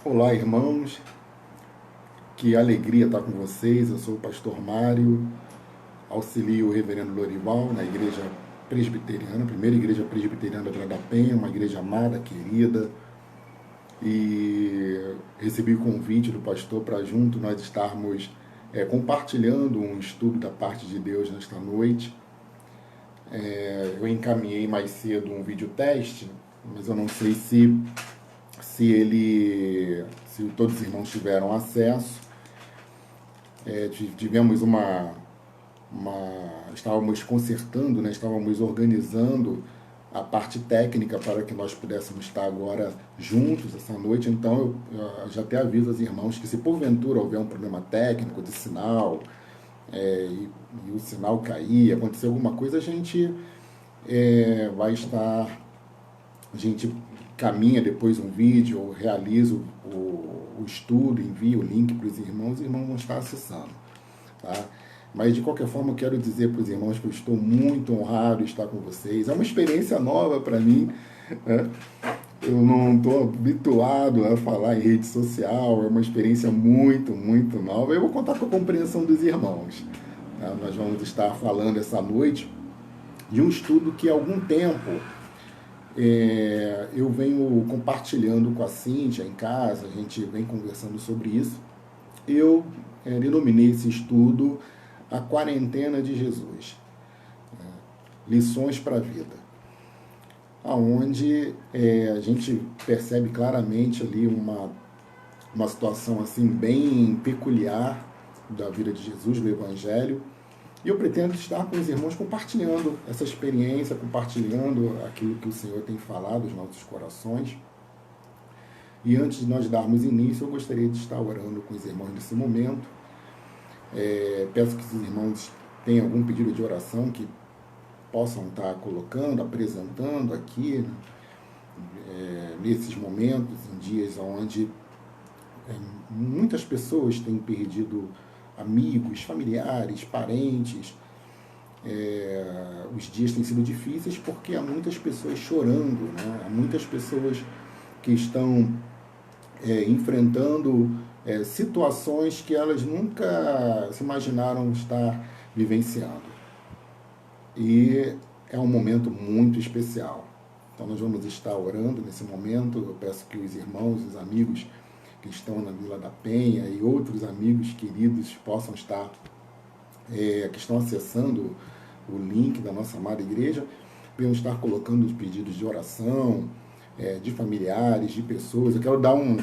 Olá, irmãos, que alegria estar com vocês. Eu sou o pastor Mário, auxilio o reverendo Lorival na igreja presbiteriana, primeira igreja presbiteriana da Vila da Penha, uma igreja amada, querida, e recebi o convite do pastor para junto nós estarmos compartilhando um estudo da parte de Deus nesta noite. Eu encaminhei mais cedo um vídeo teste, mas eu não sei se todos os irmãos tiveram acesso. Tivemos estávamos consertando, né, estávamos organizando a parte técnica para que nós pudéssemos estar agora juntos essa noite. Então eu já até aviso aos irmãos que se porventura houver um problema técnico de sinal, e o sinal cair, acontecer alguma coisa, a gente vai estar, a gente caminha depois um vídeo, realiza o estudo, envia o link para os irmãos vão estar acessando, tá? Mas de qualquer forma eu quero dizer para os irmãos que eu estou muito honrado de estar com vocês. É uma experiência nova para mim, né? Eu não estou habituado a falar em rede social, é uma experiência muito, muito nova. Eu vou contar com a compreensão dos irmãos, tá? Nós vamos estar falando essa noite de um estudo que há algum tempo eu venho compartilhando com a Cíntia em casa, a gente vem conversando sobre isso. Eu denominei esse estudo A Quarentena de Jesus, Lições para a Vida, onde a gente percebe claramente ali uma situação assim bem peculiar da vida de Jesus, do Evangelho. E eu pretendo estar com os irmãos compartilhando essa experiência, compartilhando aquilo que o Senhor tem falado aos nossos corações. E antes de nós darmos início, eu gostaria de estar orando com os irmãos nesse momento. Peço que os irmãos tenham algum pedido de oração que possam estar colocando, apresentando aqui, nesses momentos, em dias onde muitas pessoas têm perdido amigos, familiares, parentes. Os dias têm sido difíceis porque há muitas pessoas chorando, né? Há muitas pessoas que estão enfrentando situações que elas nunca se imaginaram estar vivenciando. E é um momento muito especial. Então nós vamos estar orando nesse momento. Eu peço que os irmãos, os amigos que estão na Vila da Penha e outros amigos queridos possam estar, que estão acessando o link da nossa amada igreja, venham estar colocando os pedidos de oração, de familiares, de pessoas. Eu quero dar um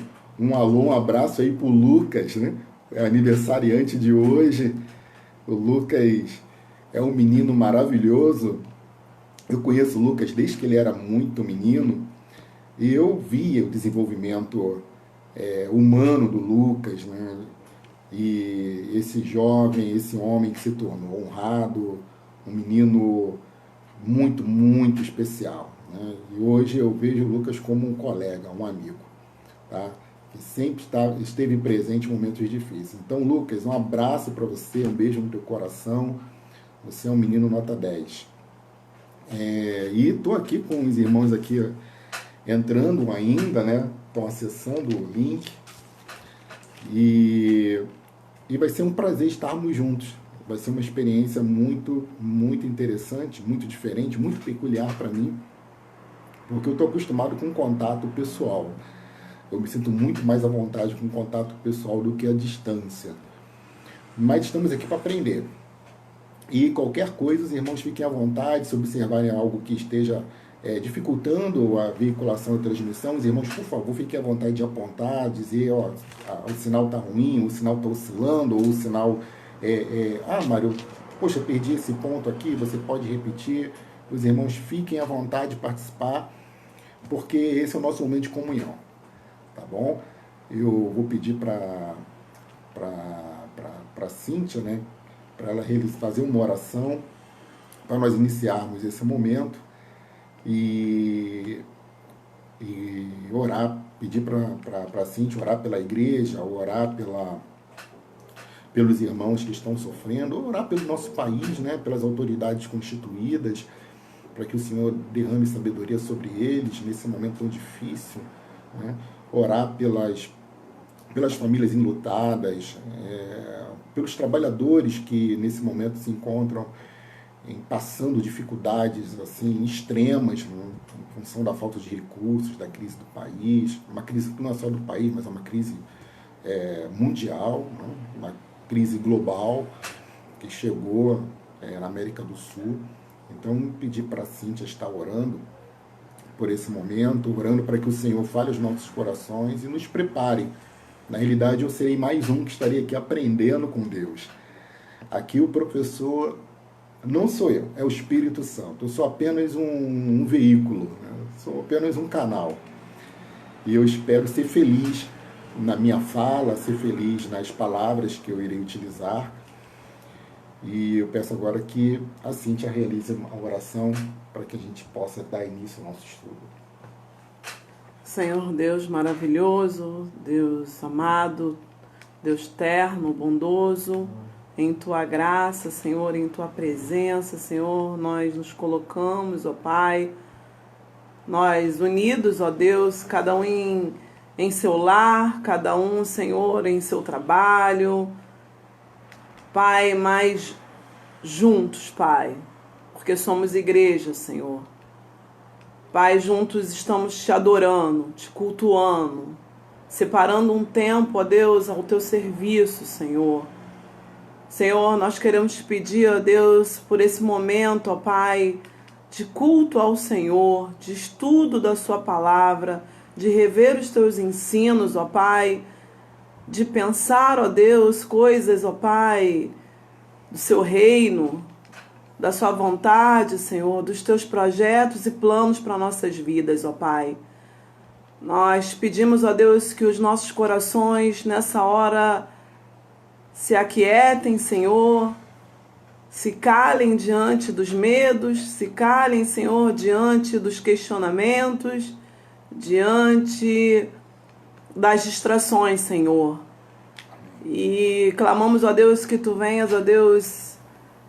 alô, um abraço aí para o Lucas, né? É aniversariante de hoje. O Lucas é um menino maravilhoso. Eu conheço o Lucas desde que ele era muito menino e eu via o desenvolvimento humano do Lucas, né? E esse jovem, esse homem que se tornou honrado, um menino muito, muito especial, né? E hoje eu vejo o Lucas como um colega, um amigo, tá? Que sempre esteve presente em momentos difíceis. Então, Lucas, um abraço para você, um beijo no teu coração. Você é um menino nota 10. E estou aqui com os irmãos aqui entrando ainda, né? Estão acessando o link. E vai ser um prazer estarmos juntos. Vai ser uma experiência muito, muito interessante, muito diferente, muito peculiar para mim, porque eu estou acostumado com contato pessoal. Eu me sinto muito mais à vontade com contato pessoal do que a distância. Mas estamos aqui para aprender. E qualquer coisa, os irmãos fiquem à vontade, se observarem algo que esteja dificultando a veiculação e transmissão, os irmãos, por favor, fiquem à vontade de apontar, dizer, ó, o sinal está ruim, o sinal está oscilando, ou o sinal Mário, poxa, perdi esse ponto aqui, você pode repetir. Os irmãos fiquem à vontade de participar, porque esse é o nosso momento de comunhão, tá bom? Eu vou pedir para Cíntia, né, para ela fazer uma oração, para nós iniciarmos esse momento e orar, pedir para Cíntia orar pela igreja, orar pelos irmãos que estão sofrendo, orar pelo nosso país, né, pelas autoridades constituídas, para que o Senhor derrame sabedoria sobre eles nesse momento tão difícil, né? Orar pelas famílias enlutadas, pelos trabalhadores que nesse momento se encontram passando dificuldades assim extremas, né, em função da falta de recursos, da crise do país, uma crise que não é só do país, mas é uma crise mundial, né, uma crise global que chegou na América do Sul. Então, pedir para a Cíntia estar orando por esse momento, orando para que o Senhor fale aos nossos corações e nos prepare. Na realidade, eu serei mais um que estaria aqui aprendendo com Deus. Aqui o professor não sou eu, é o Espírito Santo. Eu sou apenas um veículo, né? Sou apenas um canal. E eu espero ser feliz na minha fala, ser feliz nas palavras que eu irei utilizar. E eu peço agora que a Cíntia realize uma oração para que a gente possa dar início ao nosso estudo. Senhor Deus maravilhoso, Deus amado, Deus terno, bondoso, em Tua graça, Senhor, em Tua presença, Senhor, nós nos colocamos, ó Pai, nós unidos, ó Deus, cada um em seu lar, cada um, Senhor, em seu trabalho, Pai, mas juntos, Pai, porque somos igreja, Senhor. Pai, juntos estamos te adorando, te cultuando, separando um tempo, ó Deus, ao teu serviço, Senhor. Senhor, nós queremos te pedir, ó Deus, por esse momento, ó Pai, de culto ao Senhor, de estudo da sua palavra, de rever os teus ensinos, ó Pai, de pensar, ó Deus, coisas, ó Pai, do seu reino, da sua vontade, Senhor, dos teus projetos e planos para nossas vidas, ó Pai. Nós pedimos, ó Deus, que os nossos corações nessa hora se aquietem, Senhor, se calem diante dos medos, se calem, Senhor, diante dos questionamentos, diante das distrações, Senhor. E clamamos, ó Deus, que Tu venhas, ó Deus,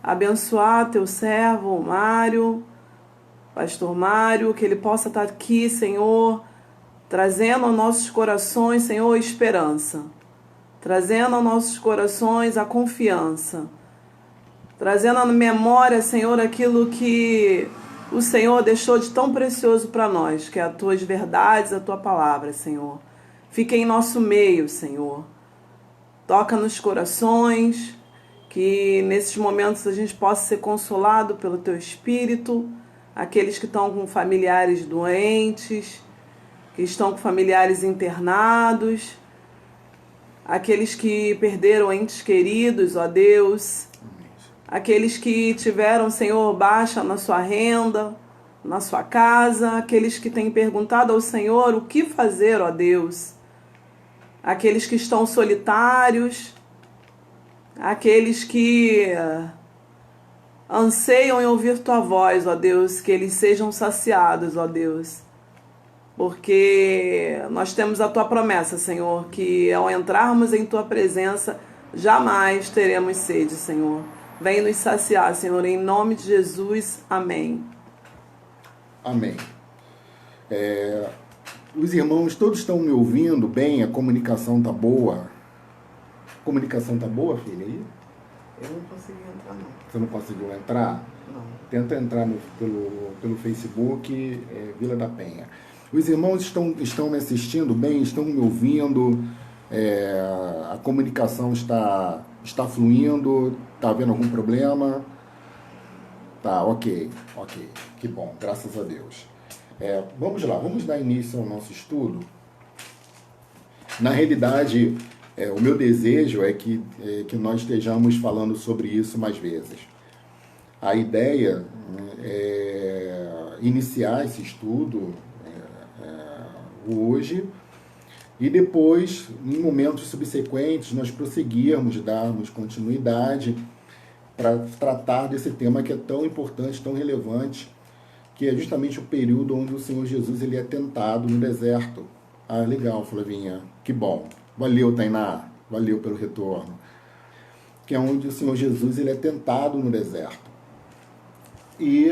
abençoar Teu servo, Mário, Pastor Mário, que ele possa estar aqui, Senhor, trazendo aos nossos corações, Senhor, esperança, trazendo aos nossos corações a confiança, trazendo à memória, Senhor, aquilo que o Senhor deixou de tão precioso para nós, que é as Tuas verdades, a Tua palavra, Senhor. Fica em nosso meio, Senhor. Toca nos corações, que nesses momentos a gente possa ser consolado pelo Teu Espírito, aqueles que estão com familiares doentes, que estão com familiares internados, aqueles que perderam entes queridos, ó Deus, aqueles que tiveram, Senhor, baixa na sua renda, na sua casa, aqueles que têm perguntado ao Senhor o que fazer, ó Deus, aqueles que estão solitários, aqueles que anseiam em ouvir Tua voz, ó Deus, que eles sejam saciados, ó Deus, porque nós temos a Tua promessa, Senhor, que ao entrarmos em Tua presença, jamais teremos sede, Senhor. Vem nos saciar, Senhor, em nome de Jesus. Amém. Amém. Os irmãos todos estão me ouvindo bem? A comunicação tá boa? A comunicação tá boa, filha? Aí? Eu não consegui entrar, não. Você não conseguiu entrar? Não. Tenta entrar pelo Facebook, Vila da Penha. Os irmãos estão me assistindo bem? Estão me ouvindo? A comunicação está fluindo? Está havendo algum problema? Tá, ok. Que bom, graças a Deus. Vamos lá, vamos dar início ao nosso estudo. Na realidade, o meu desejo é que nós estejamos falando sobre isso mais vezes. A ideia é iniciar esse estudo hoje e depois, em momentos subsequentes, nós prosseguirmos, darmos continuidade para tratar desse tema que é tão importante, tão relevante, que é justamente o período onde o Senhor Jesus ele é tentado no deserto. Ah, legal, Flavinha, que bom. Valeu, Tainá, valeu pelo retorno. Que é onde o Senhor Jesus ele é tentado no deserto. E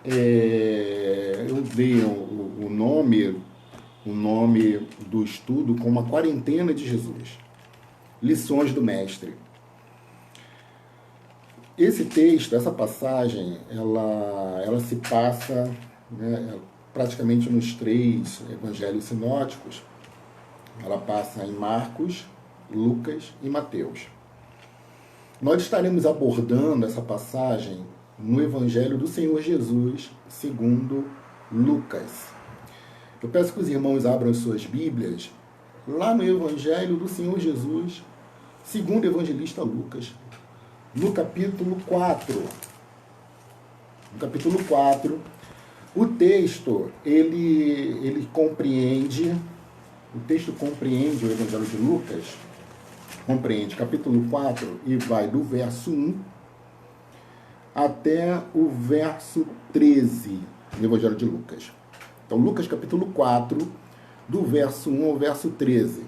eu dei o nome o nome do estudo como A Quarentena de Jesus. Lições do Mestre. Esse texto, essa passagem, ela se passa, né, praticamente nos 3 evangelhos sinóticos. Ela passa em Marcos, Lucas e Mateus. Nós estaremos abordando essa passagem no Evangelho do Senhor Jesus, segundo Lucas. Eu peço que os irmãos abram suas Bíblias lá no Evangelho do Senhor Jesus, segundo o evangelista Lucas, no capítulo 4. No capítulo 4, o texto, ele compreende, o texto compreende o Evangelho de Lucas, compreende capítulo 4 e vai do verso 1 até o verso 13 do Evangelho de Lucas. Então, Lucas capítulo 4, do verso 1 ao verso 13.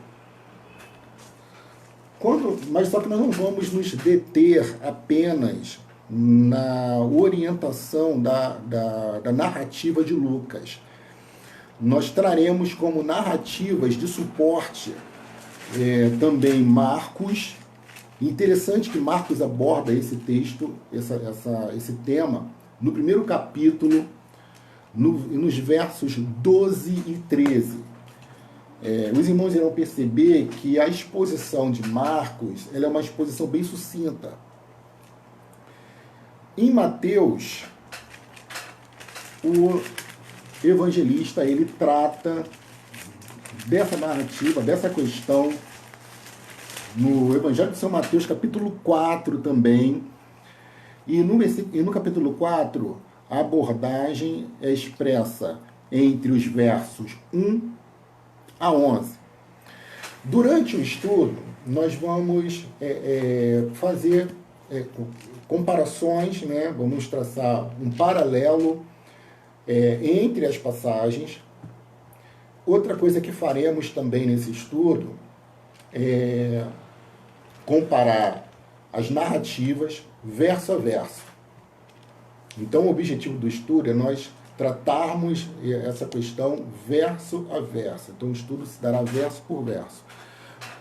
Mas só que nós não vamos nos deter apenas na orientação da narrativa de Lucas. Nós traremos como narrativas de suporte também Marcos. Interessante que Marcos aborda esse texto, esse tema, no primeiro capítulo, nos versos 12 e 13. Os irmãos irão perceber que a exposição de Marcos ela é uma exposição bem sucinta. Em Mateus, o evangelista ele trata dessa narrativa, dessa questão, no Evangelho de São Mateus, capítulo 4 também. E no capítulo 4, a abordagem é expressa entre os versos 1 a 11. Durante o estudo, nós vamos fazer comparações, né? Vamos traçar um paralelo entre as passagens. Outra coisa que faremos também nesse estudo é comparar as narrativas verso a verso. Então, o objetivo do estudo é nós tratarmos essa questão verso a verso. Então, o estudo se dará verso por verso.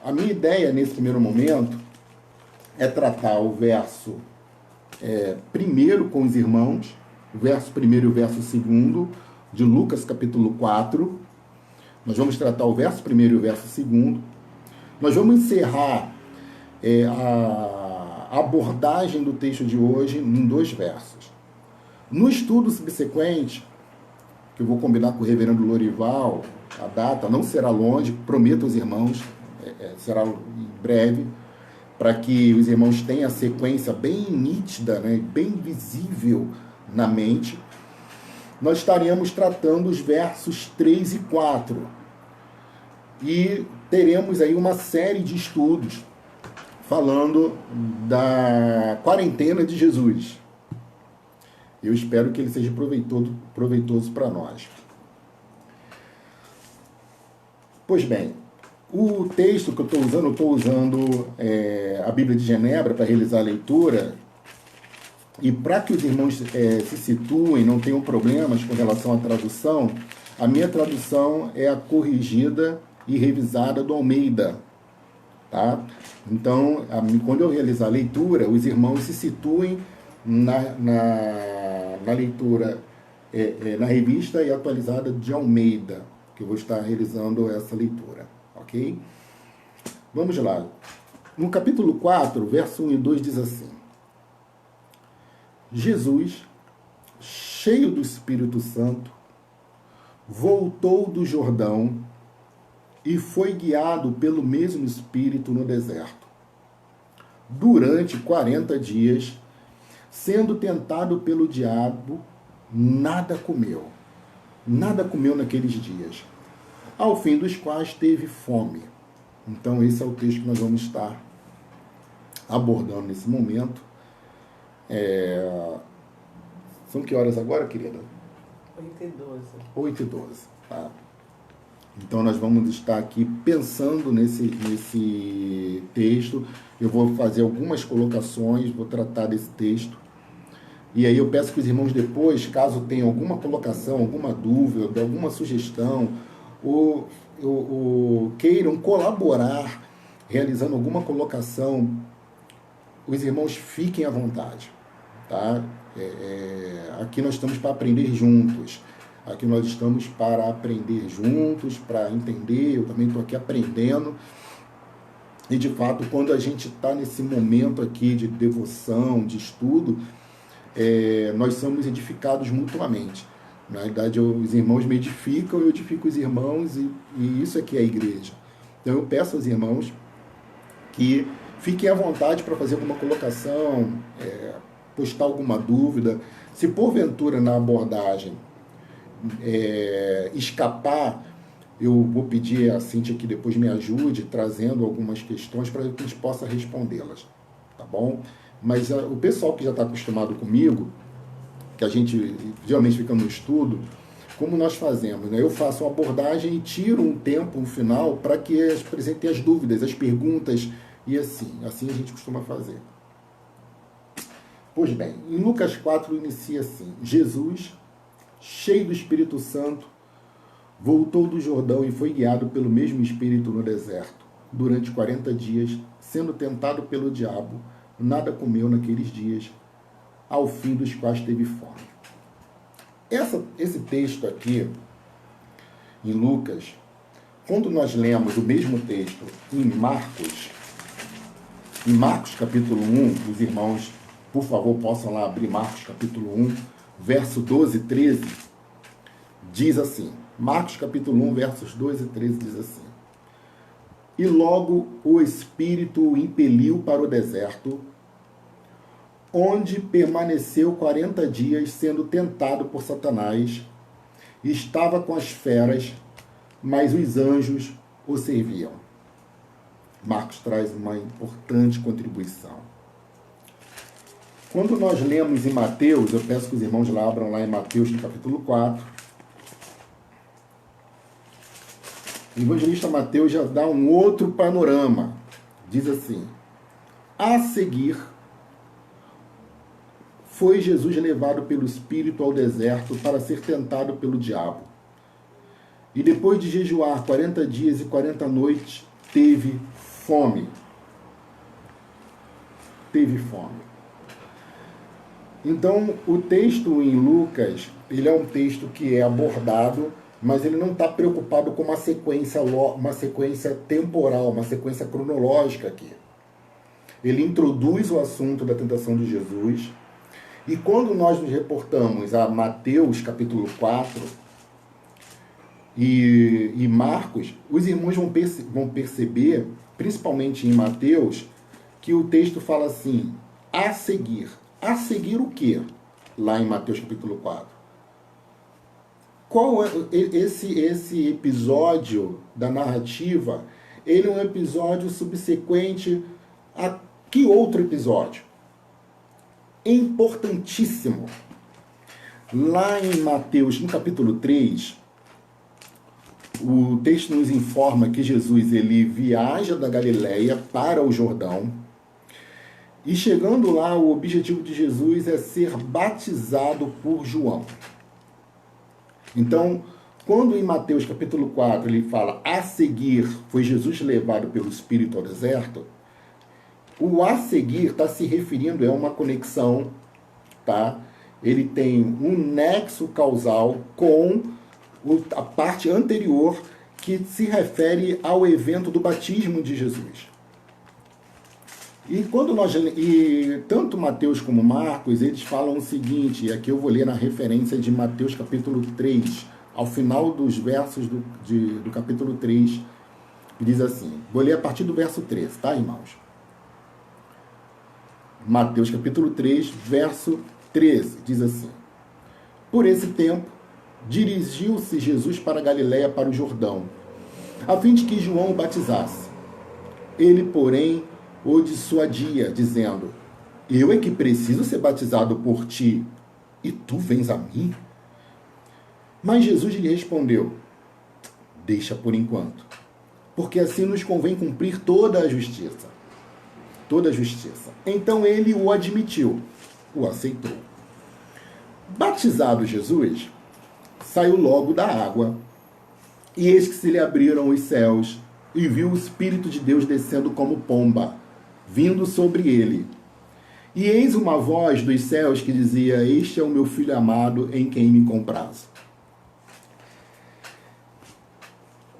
A minha ideia, nesse primeiro momento, é tratar o verso primeiro com os irmãos, o verso primeiro e o verso segundo, de Lucas capítulo 4. Nós vamos tratar o verso primeiro e o verso segundo. Nós vamos encerrar a abordagem do texto de hoje em 2 versos. No estudo subsequente, que eu vou combinar com o reverendo Lorival, a data não será longe, prometo aos irmãos, será em breve, para que os irmãos tenham a sequência bem nítida, né, bem visível na mente. Nós estaremos tratando os versos 3 e 4. E teremos aí uma série de estudos falando da quarentena de Jesus. Eu espero que ele seja proveitoso para nós. Pois bem, o texto que eu estou usando a Bíblia de Genebra para realizar a leitura. E para que os irmãos se situem, não tenham problemas com relação à tradução, a minha tradução é a corrigida e revisada do Almeida. Tá? Então, quando eu realizar a leitura, os irmãos se situem na leitura, na revista e atualizada de Almeida, que eu vou estar realizando essa leitura. Ok? Vamos lá. No capítulo 4, verso 1 e 2 diz assim: Jesus, cheio do Espírito Santo, voltou do Jordão e foi guiado pelo mesmo Espírito no deserto. Durante 40 dias, sendo tentado pelo diabo, nada comeu. Nada comeu naqueles dias, ao fim dos quais teve fome. Então, esse é o texto que nós vamos estar abordando nesse momento. São que horas agora, querida? 8h12. Tá? Então nós vamos estar aqui pensando nesse texto. Eu vou fazer algumas colocações, vou tratar desse texto. E aí eu peço que os irmãos depois, caso tenham alguma colocação, alguma dúvida, alguma sugestão, queiram colaborar, realizando alguma colocação, os irmãos fiquem à vontade. Tá? Aqui nós estamos para aprender juntos. Aqui nós estamos para aprender juntos, para entender. Eu também estou aqui aprendendo. E, de fato, quando a gente está nesse momento aqui de devoção, de estudo, nós somos edificados mutuamente. Na verdade, os irmãos me edificam, eu edifico os irmãos, e isso aqui é a igreja. Então, eu peço aos irmãos que fiquem à vontade para fazer alguma colocação, postar alguma dúvida. Se porventura na abordagem escapar, eu vou pedir a Cíntia que depois me ajude trazendo algumas questões para que a gente possa respondê-las, tá bom? Mas o pessoal que já está acostumado comigo, que a gente geralmente fica no estudo, como nós fazemos, né? Eu faço uma abordagem e tiro um tempo, um final, para que apresentem as dúvidas, as perguntas, e assim a gente costuma fazer. Pois bem, em Lucas 4 inicia assim: Jesus, cheio do Espírito Santo, voltou do Jordão e foi guiado pelo mesmo Espírito no deserto. Durante 40 dias, sendo tentado pelo diabo, nada comeu naqueles dias, ao fim dos quais teve fome. Esse texto aqui, em Lucas, quando nós lemos o mesmo texto em Marcos capítulo 1, os irmãos, por favor, possam lá abrir Marcos capítulo 1, verso 12 e 13, diz assim, Marcos capítulo 1, versos 12 e 13 diz assim: E logo o Espírito o impeliu para o deserto, onde permaneceu 40 dias sendo tentado por Satanás, estava com as feras, mas os anjos o serviam. Marcos traz uma importante contribuição. Quando nós lemos em Mateus, eu peço que os irmãos lá abram lá em Mateus, no capítulo 4, o evangelista Mateus já dá um outro panorama. Diz assim: a seguir, foi Jesus levado pelo Espírito ao deserto para ser tentado pelo diabo. E depois de jejuar 40 dias e 40 noites, teve fome. Teve fome. Então, o texto em Lucas, ele é um texto que é abordado, mas ele não está preocupado com uma sequência temporal, uma sequência cronológica aqui. Ele introduz o assunto da tentação de Jesus, e quando nós nos reportamos a Mateus capítulo 4 e Marcos, os irmãos vão perceber, principalmente em Mateus, que o texto fala assim: a seguir. A seguir o quê? Lá em Mateus capítulo 4. Qual é esse episódio da narrativa? Ele é um episódio subsequente a que outro episódio? Importantíssimo. Lá em Mateus, no capítulo 3, o texto nos informa que Jesus ele viaja da Galileia para o Jordão, e chegando lá, o objetivo de Jesus é ser batizado por João. Então, quando em Mateus capítulo 4 ele fala: a seguir foi Jesus levado pelo Espírito ao deserto, o a seguir está se referindo a uma conexão, tá? Ele tem um nexo causal com a parte anterior que se refere ao evento do batismo de Jesus. E tanto Mateus como Marcos, eles falam o seguinte, e aqui eu vou ler na referência de Mateus capítulo 3, ao final dos versos do capítulo 3, diz assim, vou ler a partir do verso 13, tá, irmãos? Mateus capítulo 3, verso 13, diz assim: Por esse tempo, dirigiu-se Jesus para a Galileia, para o Jordão, a fim de que João o batizasse. Ele, porém, o dissuadia, dizendo: Eu é que preciso ser batizado por ti, e tu vens a mim? Mas Jesus lhe respondeu: Deixa por enquanto, porque assim nos convém cumprir toda a justiça. Toda a justiça. Então ele o admitiu, o aceitou. Batizado Jesus, saiu logo da água. E eis que se lhe abriram os céus, e viu o Espírito de Deus descendo como pomba, vindo sobre ele. E eis uma voz dos céus que dizia: Este é o meu Filho amado, em quem me comprazo.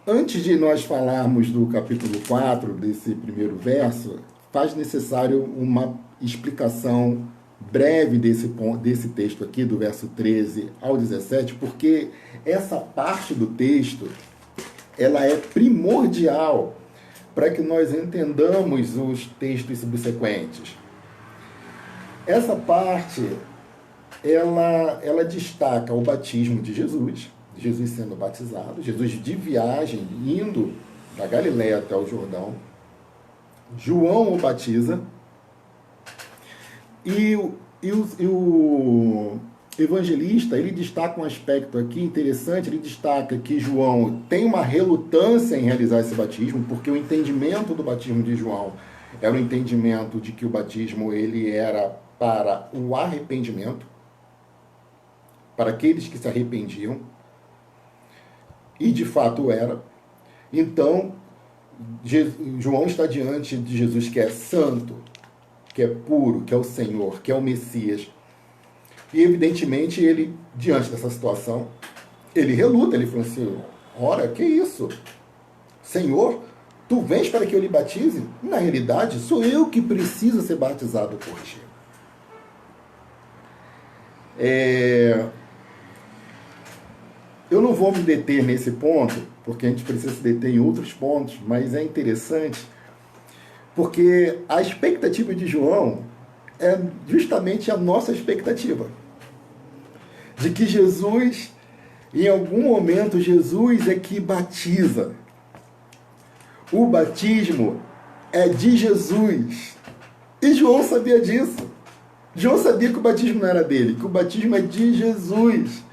Antes de nós falarmos do capítulo 4, desse primeiro verso, faz necessário uma explicação breve desse texto aqui, do verso 13 ao 17, porque essa parte do texto ela é primordial para que nós entendamos os textos subsequentes. Essa parte, ela destaca o batismo de Jesus sendo batizado, Jesus de viagem, indo da Galileia até o Jordão, João o batiza, e o evangelista, ele destaca um aspecto aqui interessante, ele destaca que João tem uma relutância em realizar esse batismo, porque o entendimento do batismo de João era o entendimento de que o batismo ele era para o arrependimento, para aqueles que se arrependiam, e de fato era. Então, João está diante de Jesus, que é santo, que é puro, que é o Senhor, que é o Messias. E evidentemente ele, diante dessa situação, ele reluta, ele fala assim: ora, que isso? Senhor, tu vens para que eu lhe batize? Na realidade, sou eu que preciso ser batizado por ti. Eu não vou me deter nesse ponto, porque a gente precisa se deter em outros pontos, mas é interessante, porque a expectativa de João é justamente a nossa expectativa. De que Jesus, em algum momento, Jesus é que batiza. O batismo é de Jesus. E João sabia disso. João sabia que o batismo não era dele, que o batismo é de Jesus.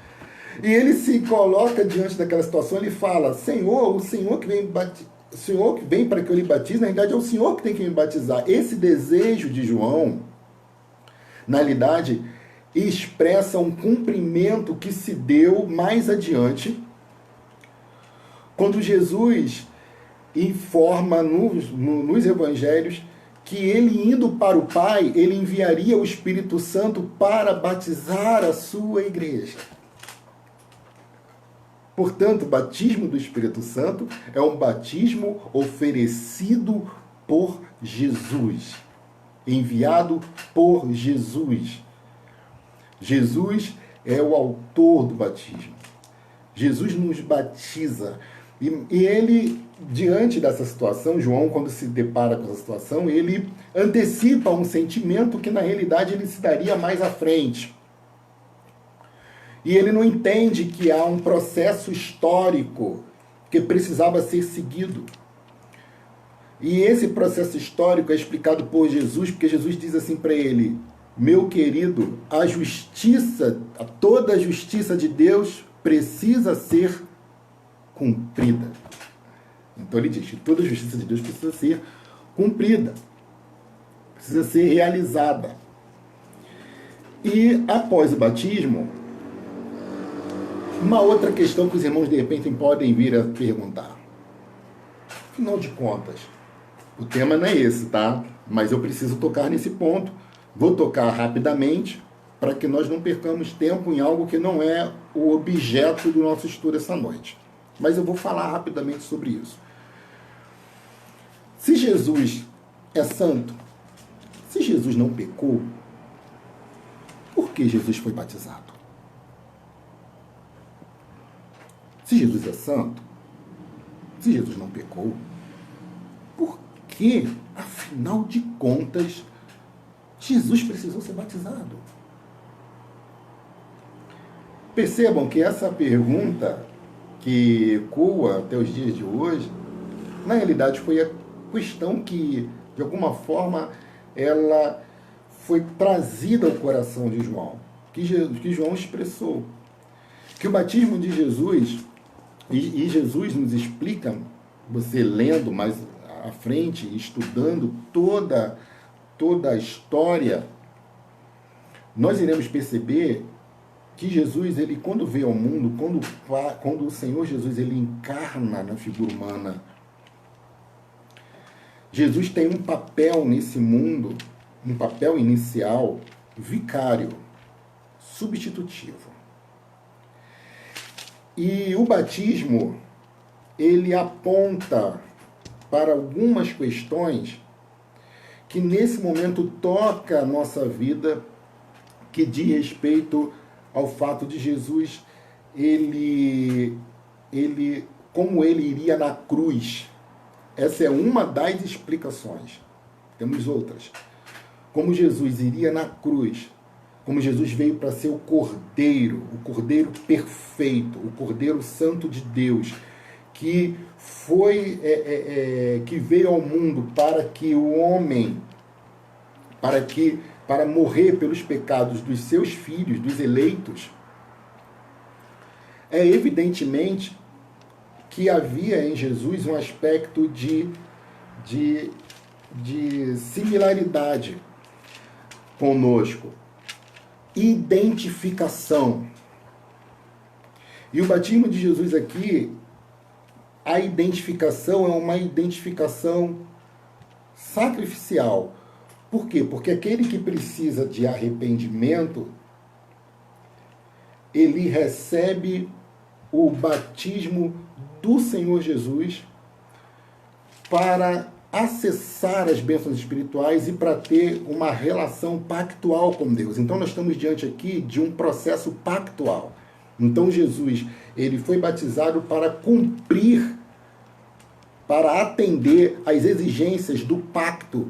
E ele se coloca diante daquela situação, ele fala: Senhor, o Senhor que vem para que eu lhe batize, na realidade é o Senhor que tem que me batizar. Esse desejo de João, na realidade, expressa um cumprimento que se deu mais adiante, quando Jesus informa nos evangelhos que ele, indo para o Pai, ele enviaria o Espírito Santo para batizar a sua igreja. Portanto, o batismo do Espírito Santo é um batismo oferecido por Jesus, enviado por Jesus. Jesus é o autor do batismo. Jesus nos batiza. E ele, diante dessa situação, João, quando se depara com essa situação, ele antecipa um sentimento que, na realidade, ele se daria mais à frente. E ele não entende que há um processo histórico que precisava ser seguido. E esse processo histórico é explicado por Jesus, porque Jesus diz assim para ele: meu querido, toda a justiça de Deus precisa ser cumprida. Então ele diz que toda a justiça de Deus precisa ser cumprida, precisa ser realizada. E após o batismo, uma outra questão que os irmãos de repente podem vir a perguntar. Afinal de contas, o tema não é esse, tá? Mas eu preciso tocar nesse ponto. Vou tocar rapidamente para que nós não percamos tempo em algo que não é o objeto do nosso estudo essa noite. Mas eu vou falar rapidamente sobre isso. Se Jesus é santo, se Jesus não pecou, por que Jesus foi batizado? Se Jesus é santo, se Jesus não pecou, por que, afinal de contas, Jesus precisou ser batizado? Percebam que essa pergunta que ecoa até os dias de hoje, na realidade foi a questão que, de alguma forma, ela foi trazida ao coração de João, que João expressou. Que o batismo de Jesus, e Jesus nos explica, você lendo mais à frente, estudando toda a história, nós iremos perceber que Jesus, ele quando veio ao mundo, quando o Senhor Jesus ele encarna na figura humana, Jesus tem um papel nesse mundo, um papel inicial, vicário, substitutivo. E o batismo, ele aponta para algumas questões que nesse momento toca a nossa vida, que diz respeito ao fato de Jesus, como ele iria na cruz. Essa é uma das explicações. Temos outras. Como Jesus iria na cruz, como Jesus veio para ser o Cordeiro perfeito, o Cordeiro Santo de Deus, que que veio ao mundo para que o homem, para morrer pelos pecados dos seus filhos, dos eleitos, é evidentemente que havia em Jesus um aspecto de similaridade conosco, identificação. E o batismo de Jesus aqui, a identificação é uma identificação sacrificial. Por quê? Porque aquele que precisa de arrependimento, ele recebe o batismo do Senhor Jesus para acessar as bênçãos espirituais e para ter uma relação pactual com Deus. Então nós estamos diante aqui de um processo pactual. Então Jesus, ele foi batizado para cumprir, para atender às exigências do pacto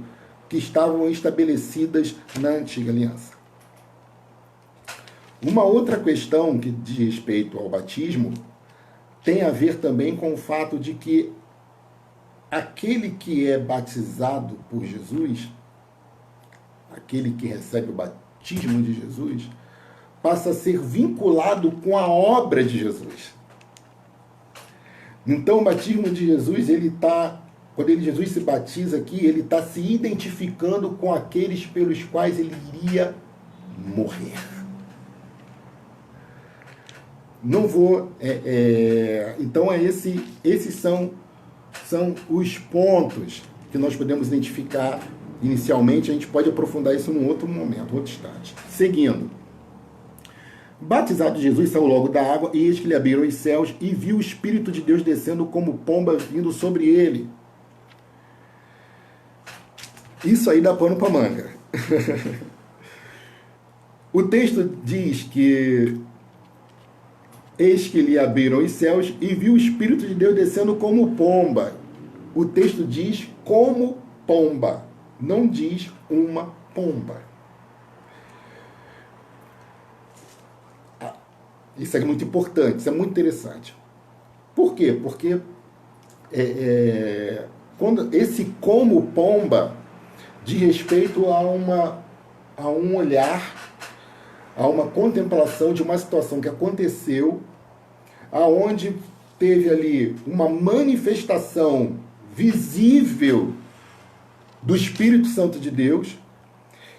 que estavam estabelecidas na antiga aliança. Uma outra questão que diz respeito ao batismo tem a ver também com o fato de que aquele que é batizado por Jesus, aquele que recebe o batismo de Jesus, passa a ser vinculado com a obra de Jesus. Então o batismo de Jesus, quando Jesus se batiza aqui, ele está se identificando com aqueles pelos quais ele iria morrer. Não vou... então esses são os pontos que nós podemos identificar inicialmente. A gente pode aprofundar isso num outro momento, outro instante. Seguindo. Batizado Jesus saiu logo da água, e eis que lhe abriram os céus, e viu o Espírito de Deus descendo como pomba vindo sobre ele. Isso aí dá pano para manga. O texto diz que eis que lhe abriram os céus, e viu o Espírito de Deus descendo como pomba. O texto diz como pomba, não diz uma pomba. Isso é muito importante, isso é muito interessante. Por quê? Porque quando esse como pomba diz respeito a um olhar, a uma contemplação de uma situação que aconteceu, aonde teve ali uma manifestação visível do Espírito Santo de Deus,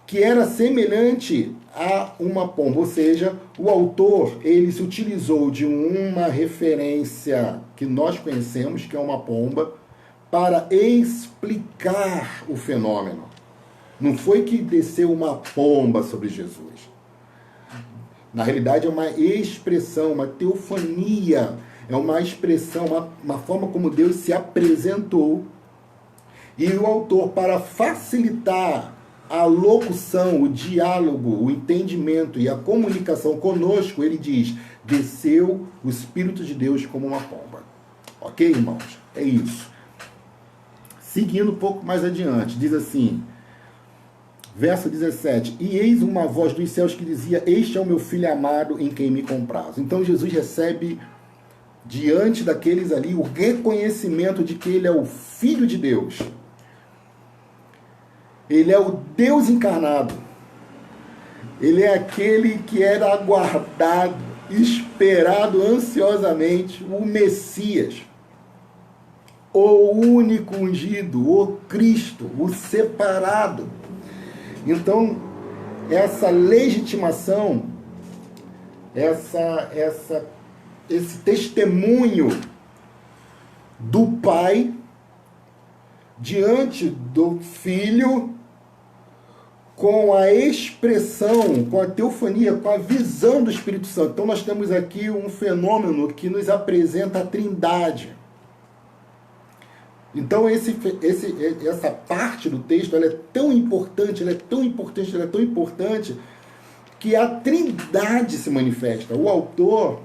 que era semelhante a uma pomba, ou seja, o autor, ele se utilizou de uma referência que nós conhecemos, que é uma pomba, para explicar o fenômeno. Não foi que desceu uma pomba sobre Jesus. Na realidade é uma expressão, uma teofania, é uma expressão, uma forma como Deus se apresentou. E o autor, para facilitar a locução, o diálogo, o entendimento e a comunicação conosco, ele diz: desceu o Espírito de Deus como uma pomba. Ok, irmãos? É isso. Seguindo um pouco mais adiante, diz assim, verso 17: e eis uma voz dos céus que dizia: este é o meu filho amado em quem me comprazo. Então Jesus recebe diante daqueles ali o reconhecimento de que ele é o Filho de Deus. Ele é o Deus encarnado. Ele é aquele que era aguardado, esperado ansiosamente, o Messias, o único ungido, o Cristo, o separado. Então, essa legitimação esse testemunho do Pai diante do Filho, com a expressão, com a teofania, com a visão do Espírito Santo. Então nós temos aqui um fenômeno que nos apresenta a Trindade. Então essa parte do texto ela é tão importante, que a Trindade se manifesta. O autor,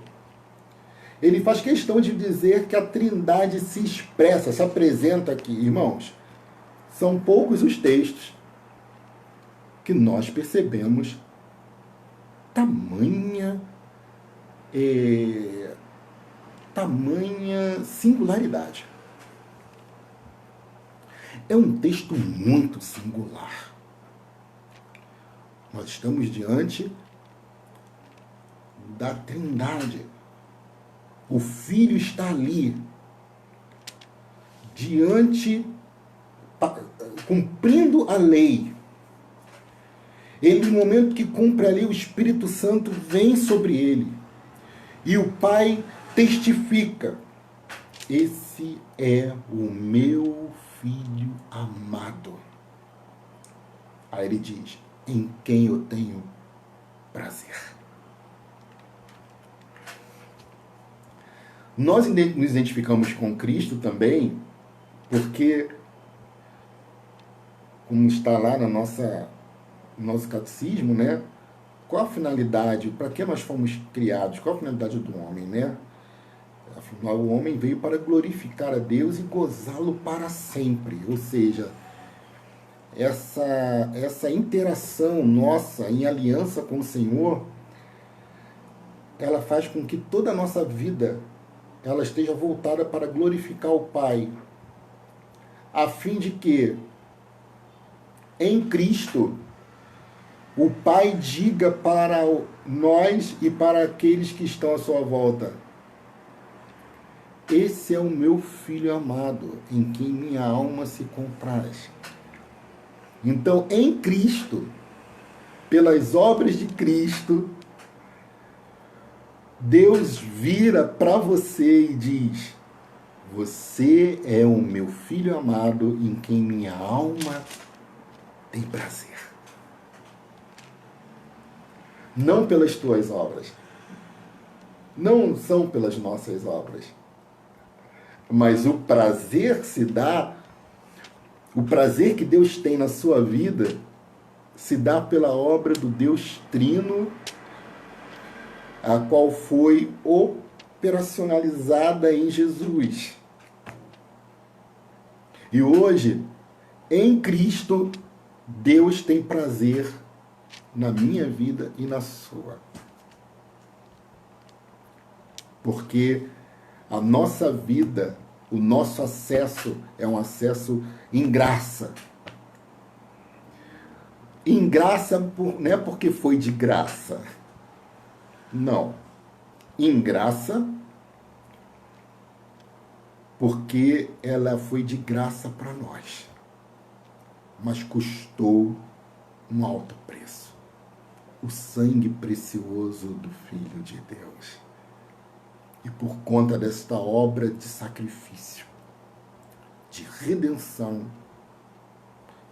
ele faz questão de dizer que a Trindade se expressa, se apresenta aqui. Irmãos, são poucos os textos que nós percebemos tamanha singularidade. É um texto muito singular. Nós estamos diante da Trindade. O Filho está ali, cumprindo a lei. Ele, no momento que cumpre ali, o Espírito Santo vem sobre ele. E o Pai testifica: esse é o meu Filho amado. Aí ele diz: em quem eu tenho prazer. Nós nos identificamos com Cristo também, porque, como está lá no nosso catecismo, né? Qual a finalidade, para que nós fomos criados? Qual a finalidade do homem, né? Afinal, o homem veio para glorificar a Deus e gozá-lo para sempre. Ou seja, essa interação nossa em aliança com o Senhor, ela faz com que toda a nossa vida ela esteja voltada para glorificar o Pai, a fim de que, em Cristo, o Pai diga para nós e para aqueles que estão à sua volta: esse é o meu Filho amado, em quem minha alma se compraz. Então, em Cristo, pelas obras de Cristo, Deus vira para você e diz: você é o meu Filho amado, em quem minha alma tem prazer. Não pelas tuas obras, não são pelas nossas obras, mas o prazer se dá, o prazer que Deus tem na sua vida se dá pela obra do Deus Trino, a qual foi operacionalizada em Jesus. E hoje, em Cristo, Deus tem prazer na minha vida e na sua. Porque a nossa vida, o nosso acesso é um acesso em graça. Em graça não é porque foi de graça. Não. Em graça porque ela foi de graça para nós. Mas custou um alto preço. O sangue precioso do Filho de Deus. E por conta desta obra de sacrifício, de redenção,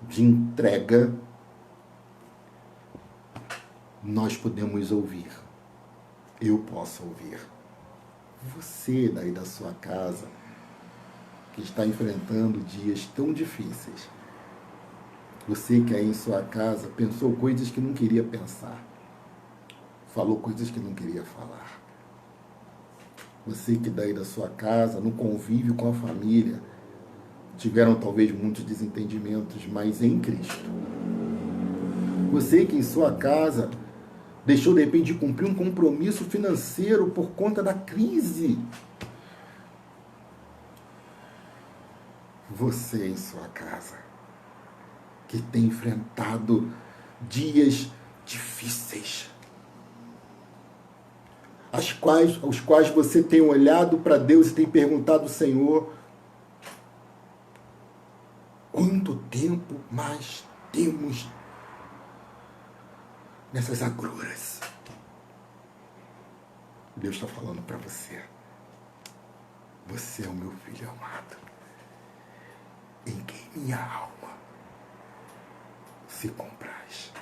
de entrega, nós podemos ouvir. Eu posso ouvir. Você daí da sua casa, que está enfrentando dias tão difíceis. Você que aí em sua casa pensou coisas que não queria pensar. Falou coisas que não queria falar. Você que daí da sua casa, no convívio com a família, tiveram talvez muitos desentendimentos, mas em Cristo. Você que em sua casa deixou de repente de cumprir um compromisso financeiro por conta da crise. Você em sua casa, que tem enfrentado dias difíceis, aos quais você tem olhado para Deus e tem perguntado: Senhor, quanto tempo mais temos nessas agruras? Deus está falando para você. Você é o meu filho amado, em quem minha alma se compraz.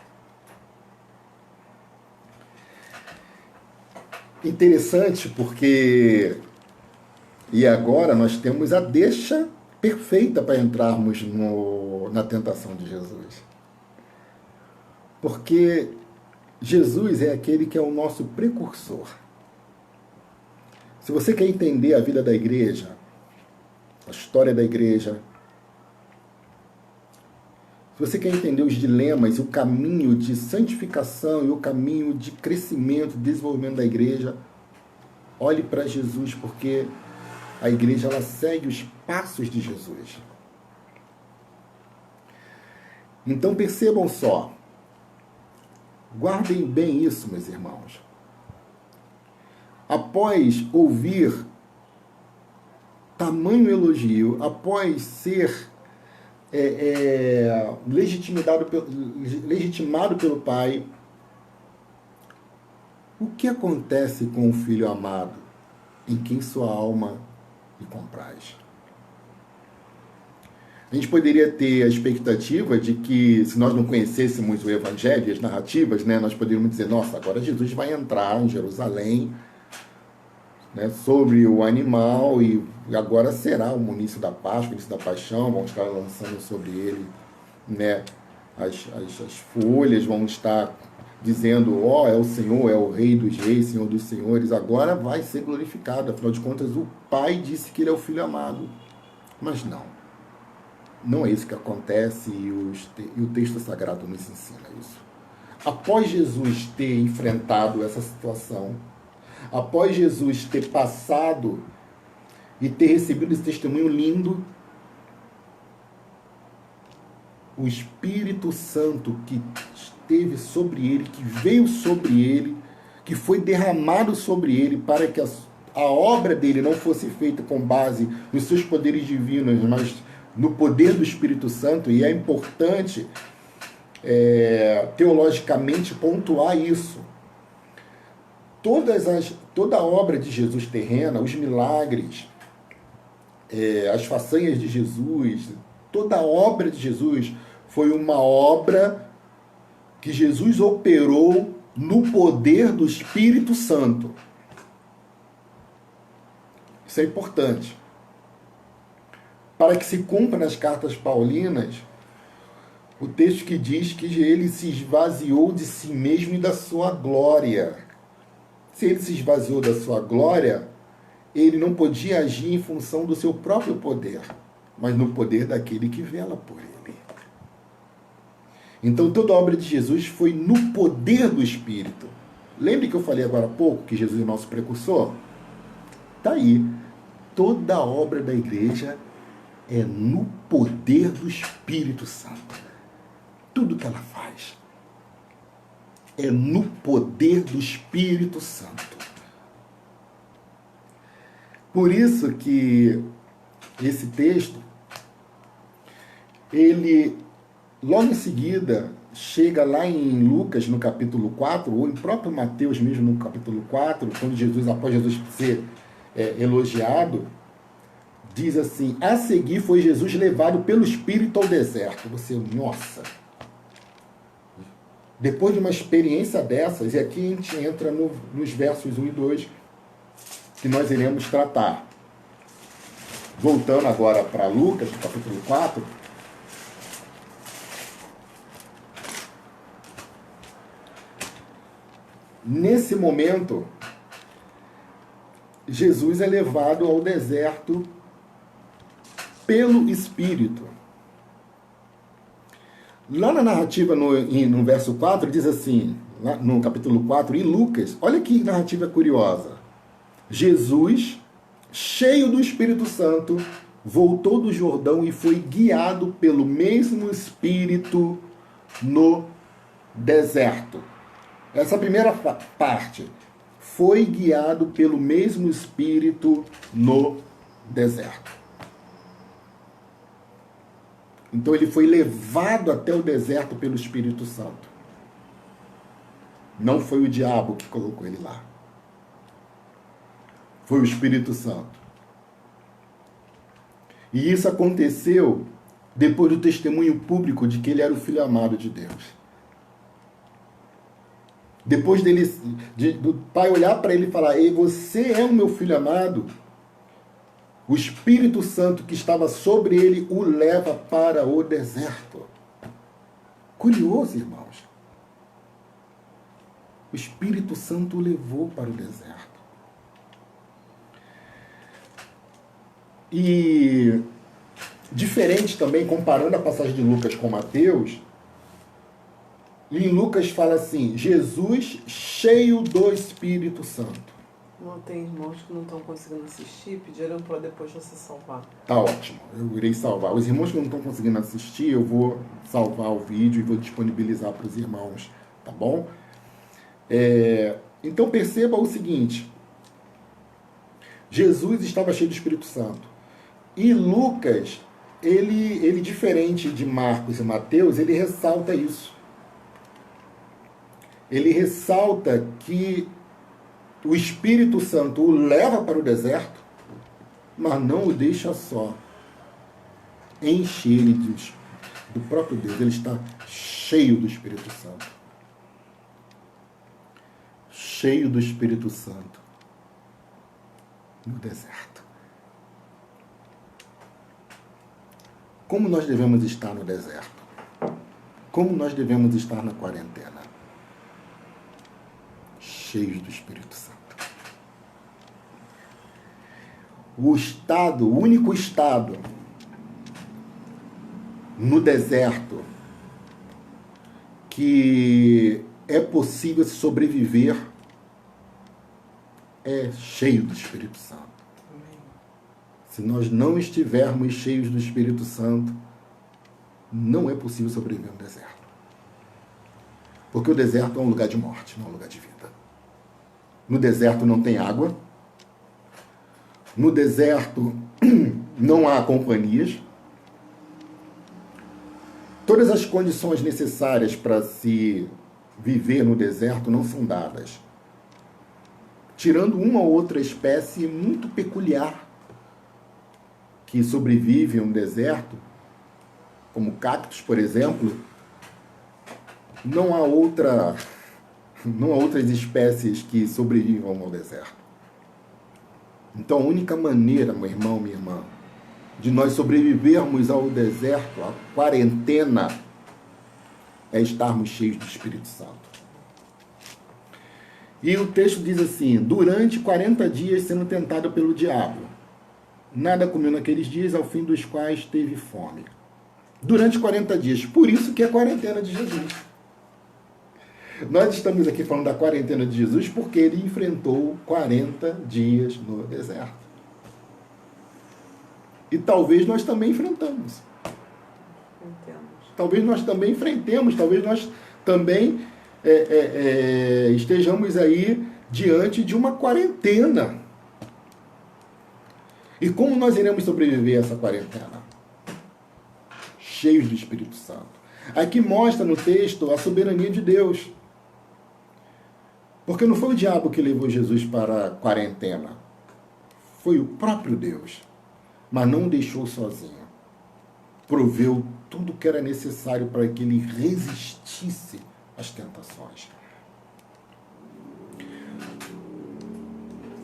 Interessante porque... E agora nós temos a deixa perfeita para entrarmos na tentação de Jesus. Porque Jesus é aquele que é o nosso precursor. Se você quer entender a vida da igreja, a história da igreja, se você quer entender os dilemas, o caminho de santificação e o caminho de crescimento, desenvolvimento da igreja, olhe para Jesus, porque a igreja ela segue os passos de Jesus. Então percebam só, guardem bem isso, meus irmãos. Após ouvir tamanho elogio, após ser legitimado pelo Pai, o que acontece com o Filho amado, em quem sua alma lhe compraz? A gente poderia ter a expectativa de que, se nós não conhecêssemos o Evangelho, as narrativas, né, nós poderíamos dizer, nossa, agora Jesus vai entrar em Jerusalém, né, sobre o animal, e agora será o início da Páscoa, o início da Paixão, vão estar lançando sobre ele, né, as folhas, vão estar dizendo, ó, é o Senhor, é o Rei dos Reis, Senhor dos Senhores, agora vai ser glorificado, afinal de contas o Pai disse que ele é o Filho amado. Mas não é isso que acontece, e o texto sagrado nos ensina isso. Após Jesus ter enfrentado essa situação, após Jesus ter passado e ter recebido esse testemunho lindo, o Espírito Santo que esteve sobre ele, que veio sobre ele, que foi derramado sobre ele para que a obra dele não fosse feita com base nos seus poderes divinos, mas no poder do Espírito Santo, e é importante teologicamente pontuar isso. Toda a obra de Jesus terrena, os milagres, as façanhas de Jesus, toda a obra de Jesus foi uma obra que Jesus operou no poder do Espírito Santo. Isso é importante. Para que se cumpra nas cartas paulinas o texto que diz que ele se esvaziou de si mesmo e da sua glória. Se ele se esvaziou da sua glória, ele não podia agir em função do seu próprio poder, mas no poder daquele que vela por ele. Então toda a obra de Jesus foi no poder do Espírito. Lembre que eu falei agora há pouco que Jesus é o nosso precursor? Está aí. Toda a obra da igreja é no poder do Espírito Santo. Tudo que ela faz é no poder do Espírito Santo. Por isso que esse texto, ele logo em seguida chega lá em Lucas, no capítulo 4, ou em próprio Mateus mesmo, no capítulo 4, quando Jesus, após Jesus ser elogiado, diz assim, a seguir foi Jesus levado pelo Espírito ao deserto. Você, nossa... Depois de uma experiência dessas, e aqui a gente entra nos versos 1 e 2, que nós iremos tratar. Voltando agora para Lucas, capítulo 4. Nesse momento, Jesus é levado ao deserto pelo Espírito. Lá na narrativa, no verso 4, diz assim, no capítulo 4, em Lucas, olha que narrativa curiosa. Jesus, cheio do Espírito Santo, voltou do Jordão e foi guiado pelo mesmo Espírito no deserto. Essa primeira parte, foi guiado pelo mesmo Espírito no deserto. Então ele foi levado até o deserto pelo Espírito Santo. Não foi o diabo que colocou ele lá. Foi o Espírito Santo. E isso aconteceu depois do testemunho público de que ele era o Filho amado de Deus. Depois do pai olhar para ele e falar: Ei, você é o meu Filho amado, o Espírito Santo que estava sobre ele o leva para o deserto. Curioso, irmãos. O Espírito Santo o levou para o deserto. E diferente também, comparando a passagem de Lucas com Mateus, em Lucas fala assim: Jesus cheio do Espírito Santo. Não tem irmãos que não estão conseguindo assistir, pediram para depois você salvar. Tá ótimo, eu irei salvar. Os irmãos que não estão conseguindo assistir, eu vou salvar o vídeo e vou disponibilizar para os irmãos, tá bom? Então perceba o seguinte: Jesus estava cheio do Espírito Santo. E Lucas, ele diferente de Marcos e Mateus, ele ressalta isso. Ele ressalta que o Espírito Santo o leva para o deserto, mas não o deixa só. Enche ele do próprio Deus. Ele está cheio do Espírito Santo. Cheio do Espírito Santo no deserto. Como nós devemos estar no deserto? Como nós devemos estar na quarentena? Cheios do Espírito Santo. O único estado no deserto que é possível se sobreviver é cheio do Espírito Santo. Amém. Se nós não estivermos cheios do Espírito Santo, não é possível sobreviver no deserto. Porque o deserto é um lugar de morte, não é um lugar de vida. No deserto não tem água. No deserto não há companhias. Todas as condições necessárias para se viver no deserto não são dadas. Tirando uma ou outra espécie muito peculiar que sobrevive no deserto, como cactos, por exemplo, não há outras espécies que sobrevivam ao deserto. Então, a única maneira, meu irmão, minha irmã, de nós sobrevivermos ao deserto, à quarentena, é estarmos cheios do Espírito Santo. E o texto diz assim: durante 40 dias sendo tentado pelo diabo, nada comeu naqueles dias, ao fim dos quais teve fome. Durante 40 dias. Por isso que é a quarentena de Jesus. Nós estamos aqui falando da quarentena de Jesus porque ele enfrentou 40 dias no deserto. E talvez nós também enfrentamos. Talvez nós também enfrentemos, talvez nós também estejamos aí diante de uma quarentena. E como nós iremos sobreviver a essa quarentena? Cheios do Espírito Santo. Aqui mostra no texto a soberania de Deus. Porque não foi o diabo que levou Jesus para a quarentena. Foi o próprio Deus. Mas não o deixou sozinho. Proveu tudo o que era necessário para que ele resistisse às tentações.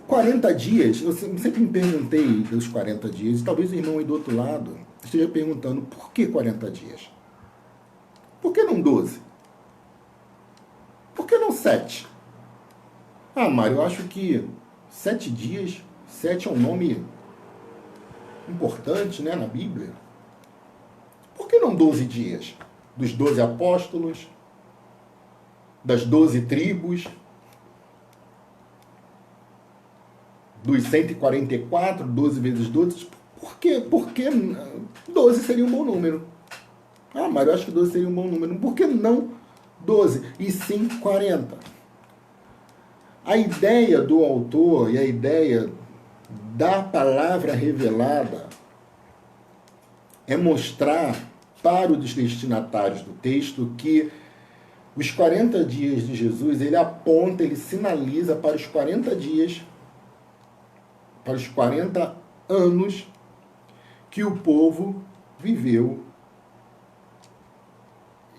40 dias, eu sempre me perguntei dos 40 dias, e talvez o irmão aí do outro lado esteja perguntando, por que 40 dias? Por que não 12? Por que não 7? Ah, Mário, eu acho que 7 dias, 7 é um nome importante, né, na Bíblia. Por que não 12 dias? Dos 12 apóstolos, das 12 tribos, dos 144, 12 vezes 12. Por quê? Porque 12 seria um bom número. Ah, mas eu acho que 12 seria um bom número. Por que não 12? E sim 40. A ideia do autor e a ideia da palavra revelada é mostrar para os destinatários do texto que os 40 dias de Jesus, ele aponta, ele sinaliza para os 40 dias para os 40 anos que o povo viveu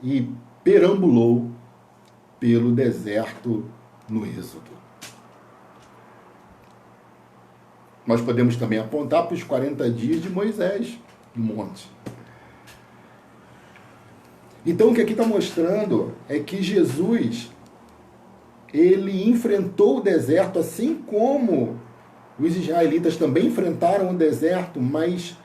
e perambulou pelo deserto no Êxodo. Nós podemos também apontar para os 40 dias de Moisés no monte. Então o que aqui está mostrando é que Jesus, ele enfrentou o deserto assim como os israelitas também enfrentaram o deserto, mas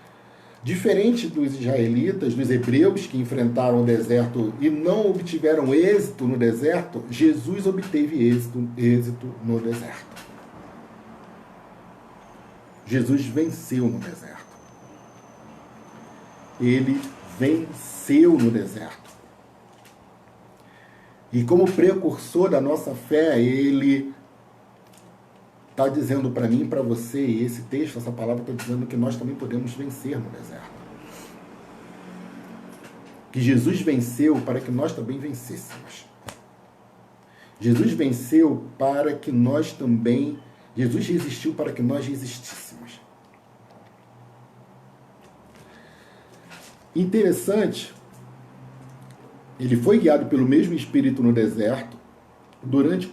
diferente dos israelitas, dos hebreus que enfrentaram o deserto e não obtiveram êxito no deserto, Jesus obteve êxito no deserto. Jesus venceu no deserto. Ele venceu no deserto. E como precursor da nossa fé, ele está dizendo para mim e para você, e esse texto, essa palavra está dizendo que nós também podemos vencer no deserto. Que Jesus venceu para que nós também vencêssemos. Jesus venceu para que nós também... Jesus resistiu para que nós resistíssemos. Interessante, ele foi guiado pelo mesmo Espírito no deserto, durante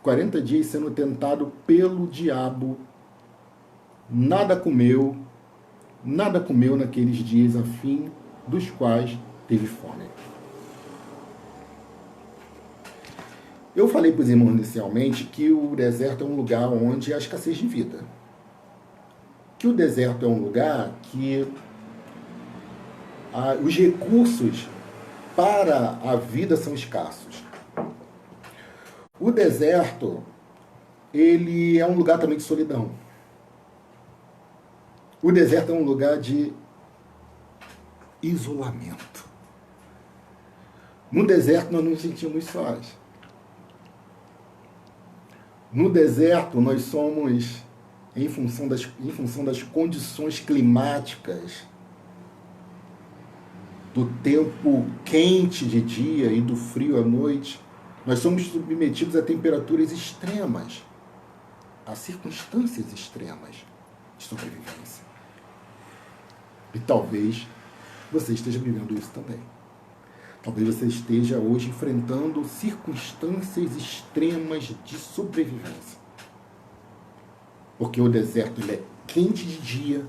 40 dias sendo tentado pelo diabo. Nada comeu naqueles dias, a fim dos quais teve fome. Eu falei para os irmãos inicialmente que o deserto é um lugar onde há escassez de vida. Que o deserto é um lugar que os recursos para a vida são escassos. O deserto, ele é um lugar também de solidão. O deserto é um lugar de isolamento. No deserto nós nos sentimos sós. No deserto nós somos, em função das condições climáticas, do tempo quente de dia e do frio à noite, nós somos submetidos a temperaturas extremas, a circunstâncias extremas de sobrevivência. E talvez você esteja vivendo isso também. Talvez você esteja hoje enfrentando circunstâncias extremas de sobrevivência. Porque o deserto ele é quente de dia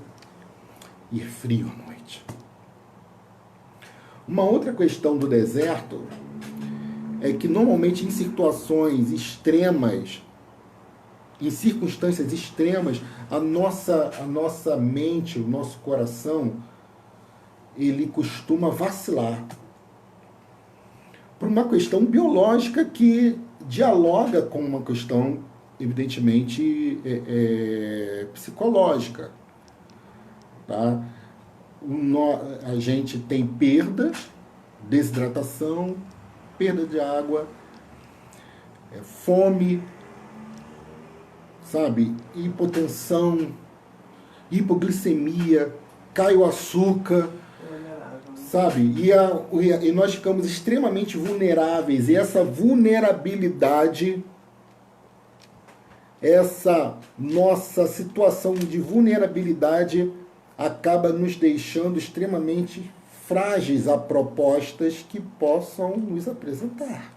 e é frio à noite. Uma outra questão do deserto é que normalmente em situações extremas, em circunstâncias extremas, a nossa mente, o nosso coração, ele costuma vacilar. Por uma questão biológica que dialoga com uma questão, evidentemente, psicológica. Tá? A gente tem perdas, desidratação, perda de água, fome, sabe? Hipotensão, hipoglicemia, cai o açúcar, sabe? E nós ficamos extremamente vulneráveis. E essa vulnerabilidade, essa nossa situação de vulnerabilidade acaba nos deixando extremamente frágeis a propostas que possam nos apresentar.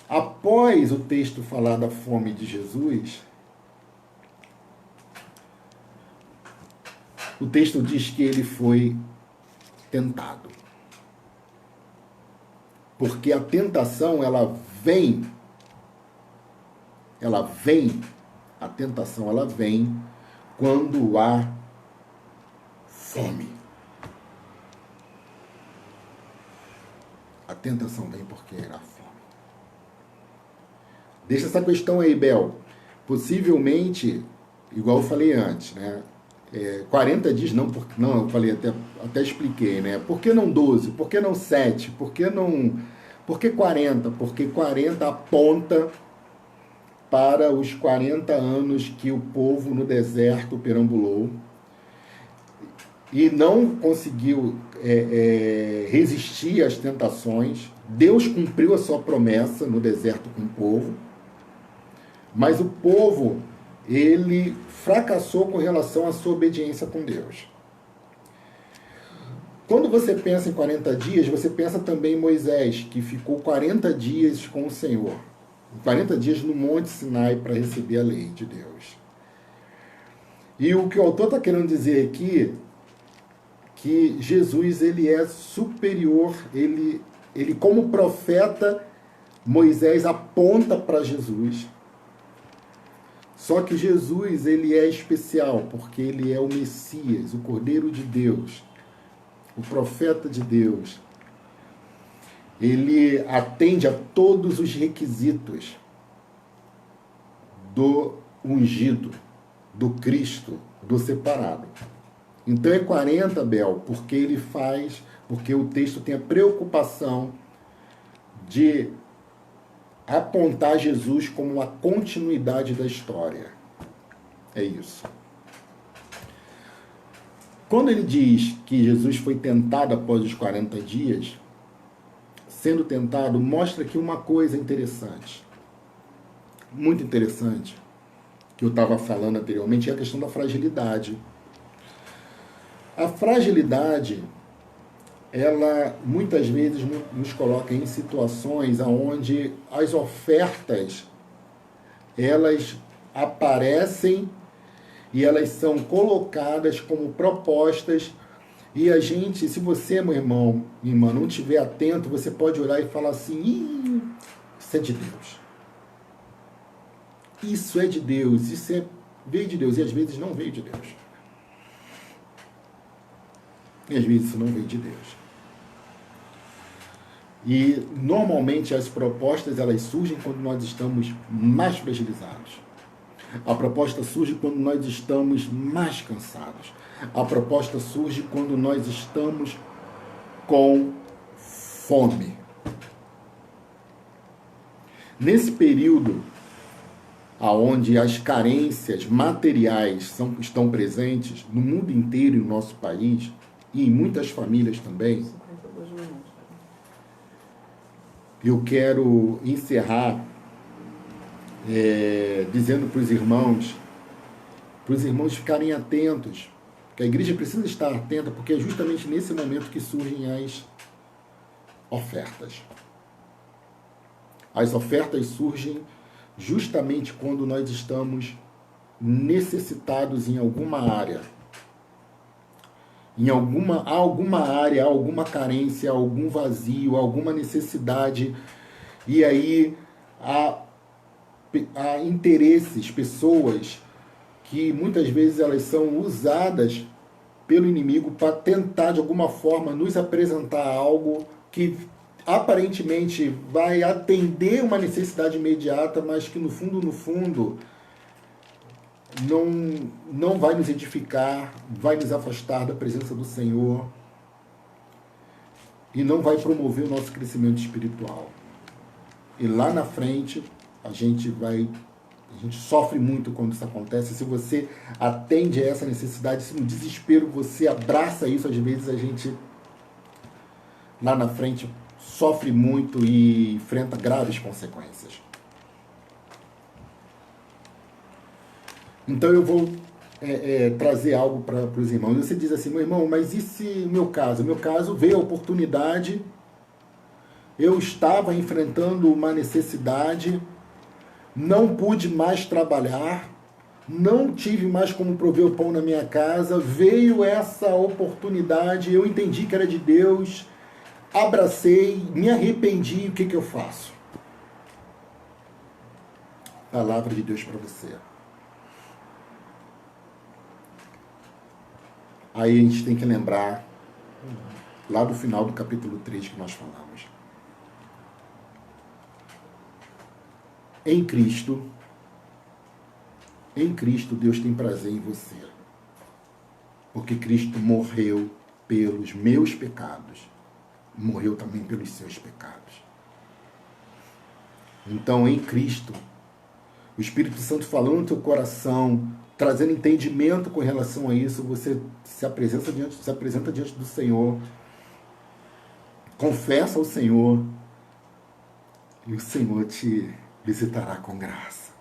Após o texto falar da fome de Jesus, o texto diz que ele foi tentado. Porque a tentação, a tentação ela vem quando há fome. A tentação vem porque há fome. Deixa essa questão aí, Bel. Possivelmente, igual eu falei antes, né? 40 dias não, eu falei, até expliquei, né? Por que não 12? Por que não 7? Por que 40? Porque 40 aponta para os 40 anos que o povo no deserto perambulou e não conseguiu resistir às tentações. Deus cumpriu a sua promessa no deserto com o povo. Mas o povo, ele fracassou com relação à sua obediência com Deus. Quando você pensa em 40 dias, você pensa também em Moisés, que ficou 40 dias com o Senhor. 40 dias no Monte Sinai para receber a lei de Deus. E o que o autor está querendo dizer aqui, que Jesus ele é superior, ele como profeta, Moisés aponta para Jesus. Só que Jesus ele é especial, porque ele é o Messias, o Cordeiro de Deus, o profeta de Deus. Ele atende a todos os requisitos do ungido, do Cristo, do separado. Então é 40, Bel, porque o texto tem a preocupação de apontar Jesus como uma continuidade da história. É isso. Quando ele diz que Jesus foi tentado após os 40 dias, sendo tentado, mostra aqui uma coisa interessante. Muito interessante, que eu estava falando anteriormente, é a questão da fragilidade. A fragilidade, ela muitas vezes nos coloca em situações onde as ofertas, elas aparecem e elas são colocadas como propostas, e a gente, se você, meu irmão, minha irmã, não estiver atento, você pode olhar e falar assim, isso é de Deus. Isso é de Deus, veio de Deus, e às vezes não veio de Deus. E às vezes isso não veio de Deus. E normalmente as propostas elas surgem quando nós estamos mais fragilizados. A proposta surge quando nós estamos mais cansados. A proposta surge quando nós estamos com fome. Nesse período onde as carências materiais estão presentes no mundo inteiro e no nosso país, e em muitas famílias também, eu quero encerrar dizendo para os irmãos ficarem atentos, que a igreja precisa estar atenta, porque é justamente nesse momento que surgem as ofertas. As ofertas surgem justamente quando nós estamos necessitados em alguma área. Em alguma área, alguma carência, algum vazio, alguma necessidade. E aí há interesses, pessoas que muitas vezes elas são usadas pelo inimigo para tentar de alguma forma nos apresentar algo que aparentemente vai atender uma necessidade imediata, mas que no fundo não vai nos edificar, vai nos afastar da presença do Senhor e não vai promover o nosso crescimento espiritual. E lá na frente a gente sofre muito quando isso acontece. Se você atende a essa necessidade, se no desespero você abraça isso, às vezes a gente lá na frente sofre muito e enfrenta graves consequências. Então eu vou trazer algo para os irmãos. Você diz assim, meu irmão, mas e se meu caso? Meu caso veio a oportunidade, eu estava enfrentando uma necessidade, não pude mais trabalhar, não tive mais como prover o pão na minha casa, veio essa oportunidade, eu entendi que era de Deus, abracei, me arrependi, o que eu faço? Palavra de Deus para você. Aí a gente tem que lembrar, lá do final do capítulo 3 que nós falamos. Em Cristo, Deus tem prazer em você. Porque Cristo morreu pelos meus pecados. Morreu também pelos seus pecados. Então, em Cristo, o Espírito Santo falando no teu coração, trazendo entendimento com relação a isso, você se apresenta diante do Senhor, confessa ao Senhor, e o Senhor te visitará com graça.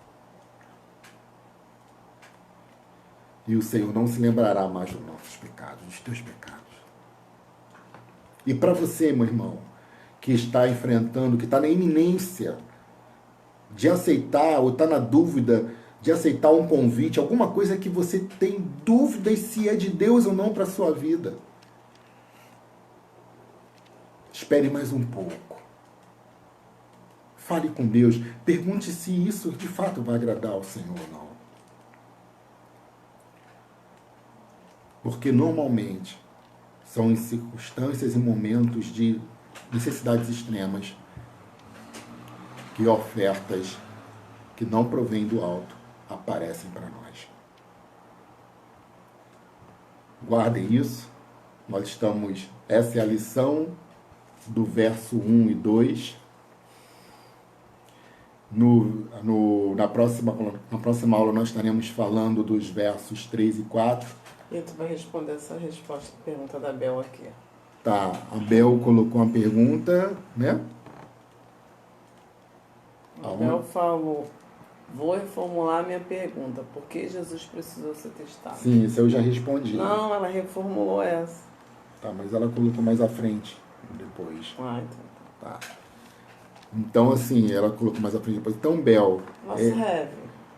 E o Senhor não se lembrará mais dos nossos pecados, dos teus pecados. E para você, meu irmão, que está enfrentando, que está na iminência de aceitar, ou está na dúvida de aceitar um convite, alguma coisa que você tem dúvidas se é de Deus ou não para a sua vida, espere mais um pouco. Fale com Deus. Pergunte se isso de fato vai agradar ao Senhor ou não. Porque normalmente são em circunstâncias e momentos de necessidades extremas que ofertas que não provêm do alto aparecem para nós. Guardem isso. Nós estamos... Essa é a lição do verso 1 e 2. Na próxima aula nós estaremos falando dos versos 3 e 4. E tu vai responder essa resposta, pergunta da Bel aqui. Tá, a Bel colocou uma pergunta, né? A Bel falou, vou reformular minha pergunta. Por que Jesus precisou ser testado? Sim, isso eu já respondi. Não, ela reformulou essa. Tá, mas ela colocou mais à frente, depois. Ah, então. Tá. Então, assim, ela colocou mais à frente depois. Então, Bel... Nossa, Heve.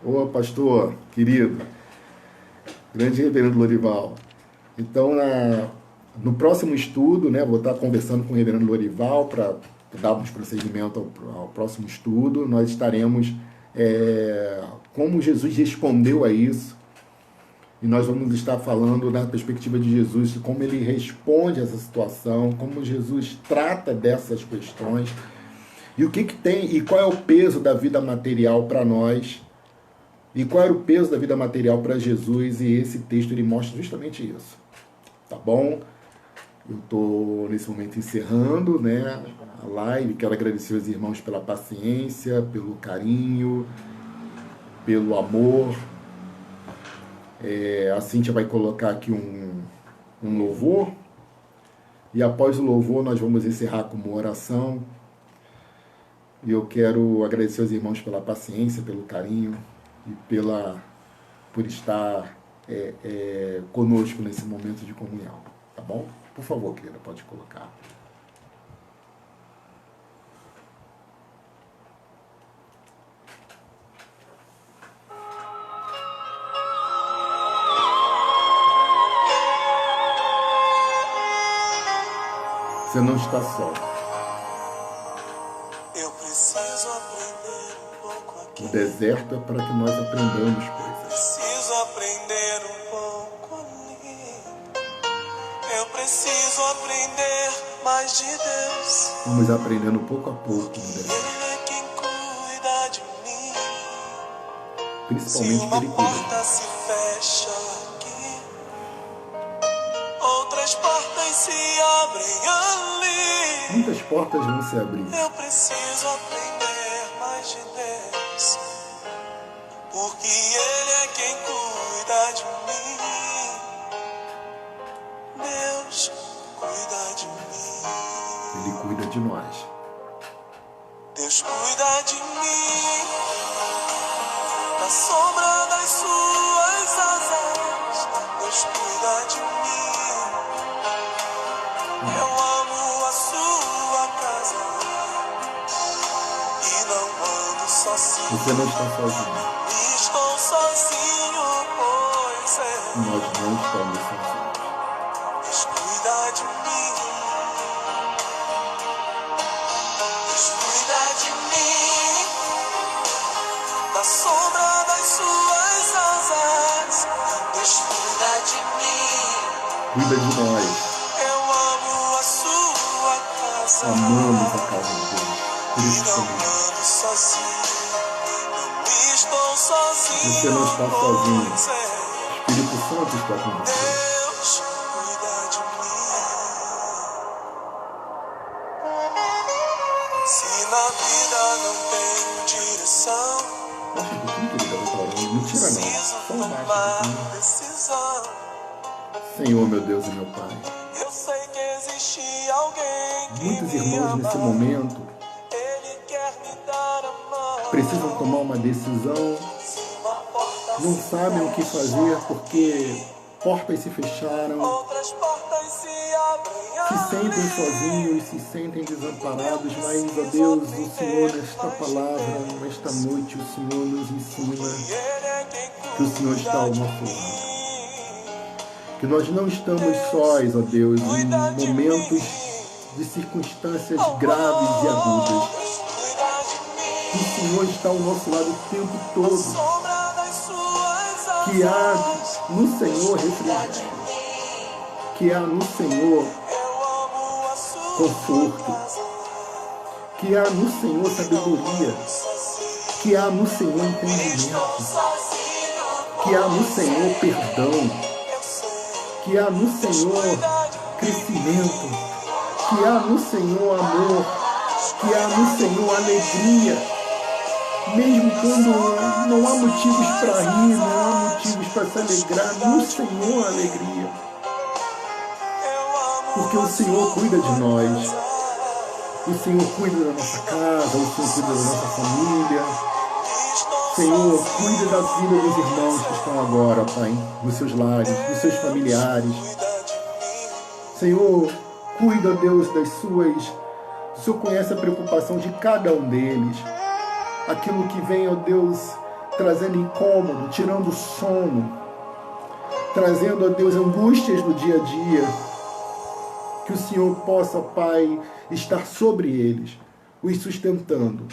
Ô, pastor, querido, grande reverendo Lorival. Então, no próximo estudo, né, vou estar conversando com o reverendo Lorival para darmos prosseguimento ao próximo estudo. Nós estaremos como Jesus respondeu a isso. E nós vamos estar falando na perspectiva de Jesus, como ele responde a essa situação, como Jesus trata dessas questões. E o que tem, e qual é o peso da vida material para nós, e qual era o peso da vida material para Jesus, e esse texto ele mostra justamente isso. Tá bom? Eu estou nesse momento encerrando, né, a live. Quero agradecer aos irmãos pela paciência, pelo carinho, pelo amor. A Cíntia vai colocar aqui um louvor, e após o louvor nós vamos encerrar com uma oração. E eu quero agradecer aos irmãos pela paciência, pelo carinho e por estar conosco nesse momento de comunhão. Tá bom? Por favor, querida, pode colocar. Você não está só. O deserto é para que nós aprendamos coisas. Preciso aprender um pouco ali. Eu preciso aprender mais de Deus. Vamos aprendendo pouco a pouco no deserto. Ele é quem cuida de mim. Principalmente se uma que ele cuida. porta se fecha aqui, outras portas se abrem ali. Muitas portas vão se abrir. Eu preciso aprender mais de Deus, porque Ele é quem cuida de mim. Deus cuida de mim. Ele cuida de nós. Deus cuida de mim. Na sombra das suas asas, Deus cuida de mim. Eu amo a sua casa e não ando sozinho. Você não está sozinho. Estou sozinho, pois é. Nós não estamos sozinhos. Deus cuida de mim. Deus cuida de mim. Na sombra das suas asas, Deus cuida de mim. Cuida de nós. Eu amo a sua casa. Amamos a casa de Deus. Por E isso não também. ando sozinho. Não estou sozinho. Você não está sozinho. Pois é. O Espírito Santo está com você. Deus cuida de mim. Se na vida não tenho direção, Baixa um pouquinho, querida, eu tô orando. Não tira não. preciso Só baixa um tomar pouquinho. decisão. Senhor, meu Deus e meu Pai. Eu sei que existe alguém que Muitos me irmãos ama. nesse momento Ele quer me dar a mão. precisam tomar uma decisão Se uma porta não sabem o que fazer porque portas se fecharam, outras portas se abrem. se sentem sozinhos, se sentem desamparados, mas, ó Deus, o Senhor, nesta palavra, nesta noite, o Senhor nos ensina Ele é quem que o Senhor está ao nosso lado. Que nós não estamos sós, ó Deus, em momentos de circunstâncias graves e agudas. cuida de mim. Que o Senhor está ao nosso lado o tempo todo. Sombra das suas Que há asas. no Senhor refrigério. Que há no Senhor Eu amo a sua conforto. casa. Que há no Senhor sabedoria. Que há no Senhor entendimento. Que há no Senhor perdão. Que há no Senhor crescimento. Que há no Senhor amor. Que há no Senhor alegria. Mesmo quando não há motivos para rir, não há motivos para se alegrar, no Senhor há alegria. Porque o Senhor cuida de nós. O Senhor cuida da nossa casa, o Senhor cuida da nossa família. Senhor, cuida da vida dos irmãos que estão agora, Pai, nos seus lares, dos seus familiares. Senhor, cuida, Deus, das suas... O Senhor conhece a preocupação de cada um deles. Aquilo que vem, ó Deus, trazendo incômodo, tirando sono, trazendo, ó Deus, angústias do dia a dia. Que o Senhor possa, Pai, estar sobre eles, os sustentando,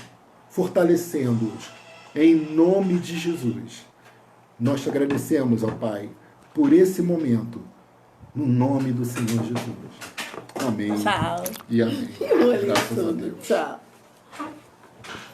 fortalecendo-os. Em nome de Jesus, nós te agradecemos, ó Pai, por esse momento, no nome do Senhor Jesus. Amém. Tchau. E amém. Que rolê Graças a tudo. Deus. Tchau.